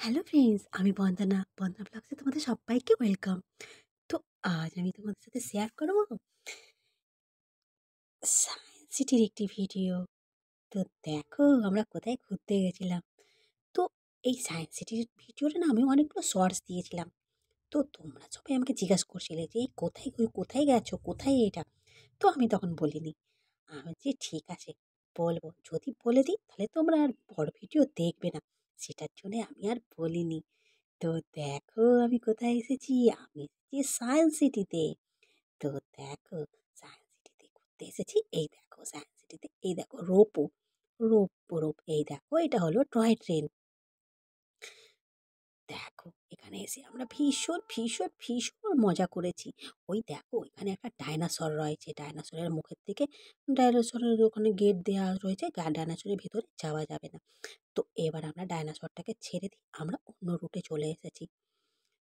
Hello friends, আমি বন্দনা। বন্দনা ব্লগসে তোমাদের সবাইকে ওয়েলকাম। তো আজ আমি তোমাদের সাথে শেয়ার করব সায়েন্স সিটির একটি ভিডিও। তো দেখো আমরা কোথায় ঘুরতে গেছিলাম। তো এই সায়েন্স সিটির ভিডিওটা না আমি অনেকগুলো শর্টস দিয়েছিলাম। তো তোমরা সবাই আমাকে জিজ্ঞাসা করছিলে যে এই কোথায় কোথায় গেছো, কোথায় এটা। তো আমি তখন বলিনি। আমি যে ঠিক আছে বলবো, যদি বলে দিই তাহলে তোমরা আর বড় ভিডিও দেখবে না, সেটার জন্য আমি আর বলিনি। তো দেখো আমি কোথায় এসেছি। আমি এসেছি সায়েন্স সিটিতে। তো দেখো সায়েন্স সিটিতে ঘুরতে এসেছি। এই দেখো সায়েন্স সিটিতে, এই দেখো রোপো, রোপ এই দেখো এটা হলো টয় ট্রেন। দেখো এখানে এসে আমরা ভীষণ ভীষণ ভীষণ মজা করেছি। ওই দেখো এখানে একটা ডাইনোসর রয়েছে, ডাইনোসরের মুখের থেকে, ডাইনোসরের ওখানে গেট দেওয়া রয়েছে, ডাইনোসরের ভিতরে যাওয়া যাবে না। তো এবার আমরা ডাইনোসরটাকে ছেড়ে দিই, আমরা অন্য রুটে চলে এসেছি।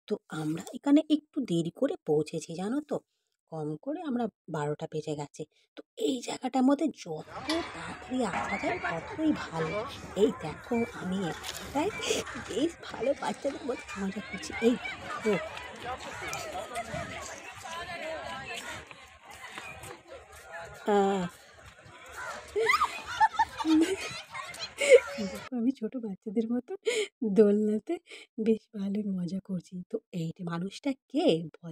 তো আমরা এখানে একটু দেরি করে পৌঁছেছি জানো তো, কম করে আমরা 12টা বেজে গেছে। তো এই জায়গাটার মধ্যে যত তাড়াতাড়ি আসা যায় ততই ভালো। এই দেখো আমি এখানটায় বেশ ভালো বাচ্চাদের মধ্যে মজা করছি। এই দেখো আহ দেখো আমি ছোট বাচ্চাদের মতো দোলনাতে বেশ ভালোই মজা করছি। তো এই মানুষটা কে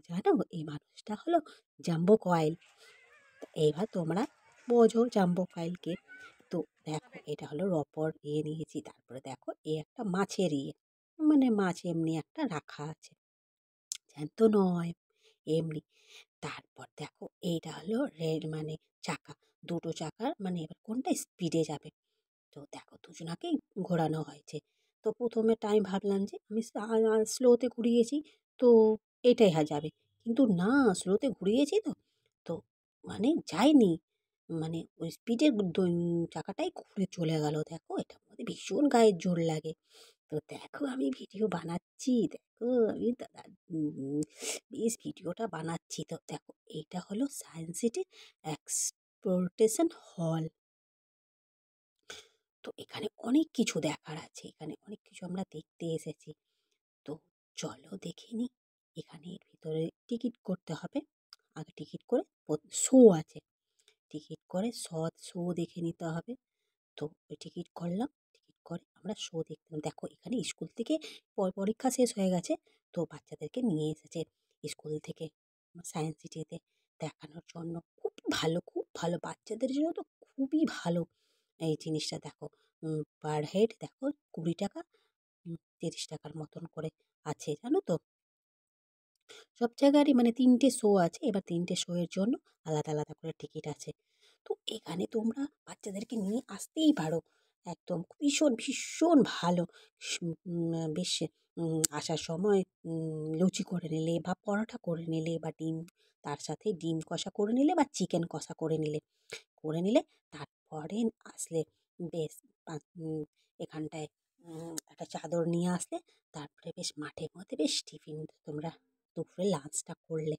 জানো? এই মানুষটা হলো জাম্বো কয়েল। তো এইবার তোমরা বোঝো জাম্বো কয়েলকে। তো দেখো এটা হলো রপর ইয়ে নিয়েছি, তারপরে দেখো এই একটা মাছের ইয়ে, মানে মাছ এমনি একটা রাখা আছে, জ্যান্ত নয় এমনি। তারপর দেখো এইটা হলো রেল, মানে চাকা, দুটো চাকার, মানে এবার কোনটা স্পিডে যাবে। তো দেখো দুজনাকেই ঘোরানো হয়েছে। তো প্রথমে টাইম ভাবলাম যে আমি স্লোতে ঘুরিয়েছি, তো এটাই যাবে, কিন্তু না, স্লোতে ঘুরিয়েছি তো, তো মানে যায়নি, মানে ওই স্পিডের চাকাটাই ঘুরে চলে গেল। দেখো এটার মধ্যে ভীষণ গায়ের জোর লাগে। তো দেখো আমি ভিডিও বানাচ্ছি, দেখো আমি দাদা বেশ ভিডিওটা বানাচ্ছি। তো দেখো এইটা হলো সায়েন্স সিটি এক্সপ্লোরেশন হল। তো এখানে অনেক কিছু দেখার আছে, এখানে অনেক কিছু আমরা দেখতে এসেছি। তো চলো দেখে নিই। এখানে এর ভিতরে টিকিট করতে হবে। আগে টিকিট করে শো আছে, টিকিট করে শো দেখে নিতে হবে। তো ওই টিকিট করলাম, টিকিট করে আমরা শো দেখলাম। দেখো এখানে স্কুল থেকে পরীক্ষা শেষ হয়ে গেছে, তো বাচ্চাদেরকে নিয়ে এসেছে স্কুল থেকে সায়েন্স সিটিতে দেখানোর জন্য। খুব ভালো, খুব ভালো বাচ্চাদের জন্য, তো খুবই ভালো এই জিনিসটা। দেখো পার হেড দেখো 20 টাকা, 30 টাকার মতন করে আছে জানো তো। সব জায়গারই মানে 3টে শো আছে, এবার 3টে শো এর জন্য আলাদা আলাদা করে টিকিট আছে। তো এখানে তোমরা বাচ্চাদেরকে নিয়ে আসতেই পারো, একদম ভীষণ ভীষণ ভালো। বেশ আসার সময় লুচি করে নিলে বা পরোটা করে নিলে বা ডিম, তার সাথে ডিম কষা করে নিলে বা চিকেন কষা করে নিলে, তারপরে আসলে বেশ এখানটায় একটা চাদর নিয়ে আসলে, তারপরে বেশ মাঠের মধ্যে বেশ টিফিন তোমরা দুপুরে লাঞ্চটা করলে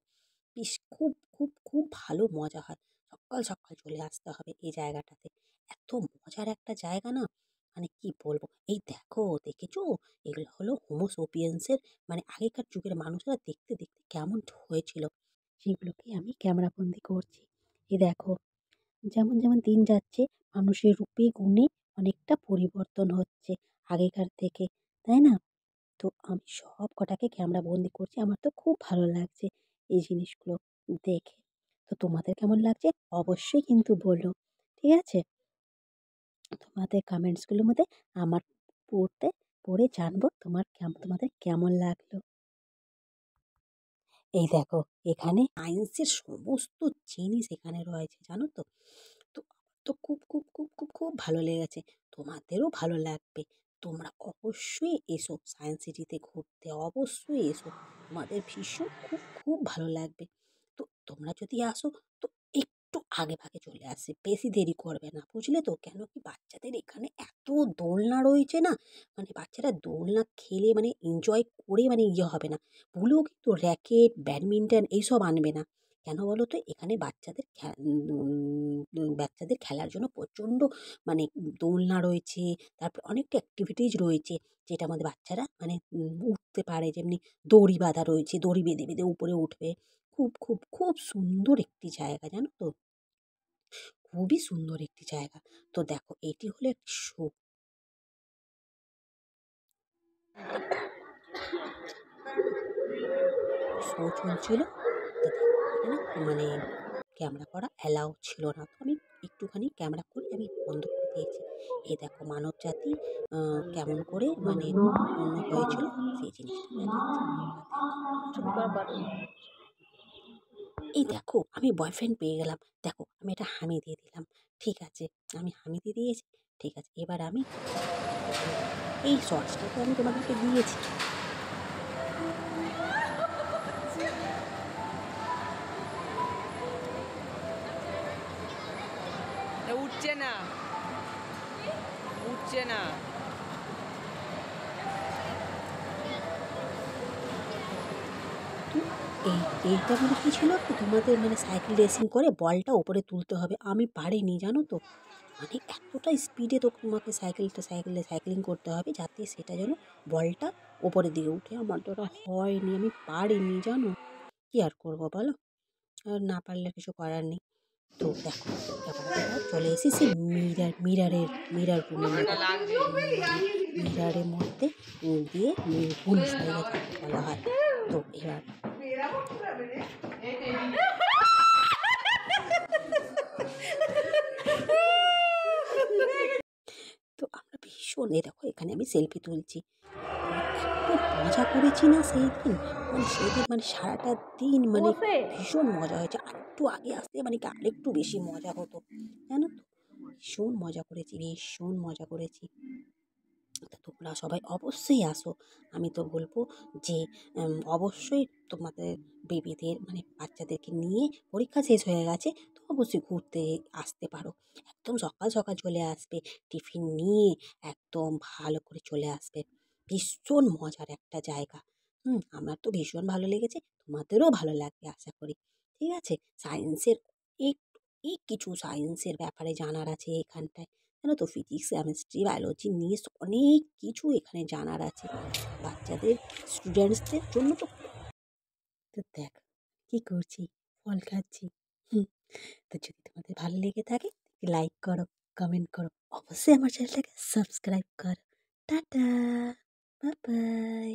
বেশ খুব খুব খুব ভালো মজা হয়। সকাল সকাল চলে আসতে হবে এই জায়গাটাতে, এত মজার একটা জায়গা না, মানে কি বলবো। এই দেখো দেখেছো, এগুলো হলো হোমো সোপিয়েন্সের, মানে আগেকার যুগের মানুষরা দেখতে দেখতে কেমন হয়েছিল, সেগুলোকে আমি ক্যামেরা বন্দি করছি। এই দেখো যেমন যেমন দিন যাচ্ছে মানুষের রূপে গুণে অনেকটা পরিবর্তন হচ্ছে আগেকার থেকে, তাই না? তো আমি সব কটাকে ক্যামেরা বন্দি করছি। আমার তো খুব ভালো লাগছে এই জিনিসগুলো দেখে। তো তোমাদের কেমন লাগছে অবশ্যই কিন্তু বলো, ঠিক আছে? তোমাদের কমেন্টসগুলোর মধ্যে আমার পড়তে পড়ে জানবো তোমাদের কেমন লাগলো। এই দেখো এখানে সায়েন্সের সমস্ত জিনিস এখানে রয়েছে জানো তো। তো আমার তো খুব খুব খুব খুব খুব ভালো লেগেছে, তোমাদেরও ভালো লাগবে। তোমরা অবশ্যই এসো সায়েন্স সিটিতে ঘুরতে, অবশ্যই এসো, তোমাদের ভীষণ খুব খুব ভালো লাগবে। তো তোমরা যদি আসো তো একটু আগে ভাগে চলে আসবে, বেশি দেরি করবে না, বুঝলে তো। কেন কি বাচ্চাদের এখানে এত দোলনা রয়েছে না, মানে বাচ্চারা দোলনা খেলে মানে এনজয় করে মানে ইয়ে হবে না। ভুলেও কিন্তু র্যাকেট, ব্যাডমিন্টন এইসব আনবে না, কেন বলো তো? এখানে বাচ্চাদের খেলার জন্য প্রচণ্ড মানে দোলনা রয়েছে, তারপর অনেক অ্যাক্টিভিটিস রয়েছে, যেটার মধ্যে বাচ্চারা মানে উঠতে পারে। যেমনি দড়ি বাঁধা রয়েছে, দড়ি বেঁধে, বেঁধে উপরে উঠবে। খুব, খুব, খুব সুন্দর একটি জায়গা জানো তো? খুবই সুন্দর একটি জায়গা। তো দেখো এটি হলো একটি শো। শো চলছিল। তো দেখো এখানে না মানে ক্যামেরা করা অ্যালাউ ছিল না। তো আমি একটুখানি ক্যামেরা করে আমি বন্ধ করে দিয়েছি। এই দেখো মানবজাতি কেমন করে মানে উৎপন্ন হয়েছিল সেই জিনিসটা দেখাচ্ছি। এবার দেখো। এই দেখো আমি বয়ফ্রেন্ড পেয়ে গেলাম। দেখো আমি একটা হামি দিয়ে দিলাম। ঠিক আছে, আমি হামি দিয়ে দিয়েছি। ঠিক আছে, এবার আমি এই শর্টসটা তো আমি তোমাদেরকে দিয়েছি। উঠছে না, উঠছে না। তো এইটা মানে কী ছিল কি তোমাদের মানে সাইকেল রেসিং করে বলটা ওপরে তুলতে হবে। আমি পারিনি জানো তো? মানে এতটা স্পিডে তো তোমাকে সাইক্লিং করতে হবে যাতে সেটা যেন বলটা ওপরের দিকে উঠে। আমার দ্বারা হয়নি, আমি পারিনি জানো? কী আর করবো বলো? আর না পারলে কিছু করার নেই। তো দেখো এবার আমরা চলে এসেছি মিরার রুমের ঠান্ডা মধ্যে। লাগছে। মিরারের মধ্যে দিয়ে ভুল জায়গা যাকে বলা হয়। তো এবার তো আমরা ভীষণ এই দেখো এখানে আমি সেলফি তুলছি। মানে এত মজা করেছি না সেই দিন, মানে সেদিন মানে সারাটা দিন মানে ভীষণ মজা হয়েছে। আরেকটু আগে আসলে মানে কি আরেকটু বেশি মজা হতো জানো তো? ভীষণ মজা করেছি, ভীষণ মজা করেছি। তা তোমরা সবাই অবশ্যই আসো। আমি তো বলবো যে অবশ্যই তোমাদের বেবিদের মানে বাচ্চাদেরকে নিয়ে পরীক্ষা শেষ হয়ে গেছে তো অবশ্যই ঘুরতে আসতে পারো। একদম সকাল সকাল চলে আসবে, টিফিন নিয়ে একদম ভালো করে চলে আসবে। ভীষণ মজার একটা জায়গা। আমার তো ভীষণ ভালো লেগেছে, তোমাদেরও ভালো লাগবে আশা করি। ঠিক আছে, সায়েন্সের কিছু সায়েন্সের ব্যাপারে জানার আছে এখানটায়। জানো তো ফিজিক্স, কেমিস্ট্রি, বায়োলজি নিয়ে অনেক কিছু এখানে জানার আছে বাচ্চাদের, স্টুডেন্টসদের জন্য তো। তো দেখ কি করছি, ফল খাচ্ছি। হুম, তো যদি তোমাদের ভালো লেগে থাকে লাইক করো, কমেন্ট করো, অবশ্যই আমার চ্যানেলটাকে সাবস্ক্রাইব করো। Tata, bye bye.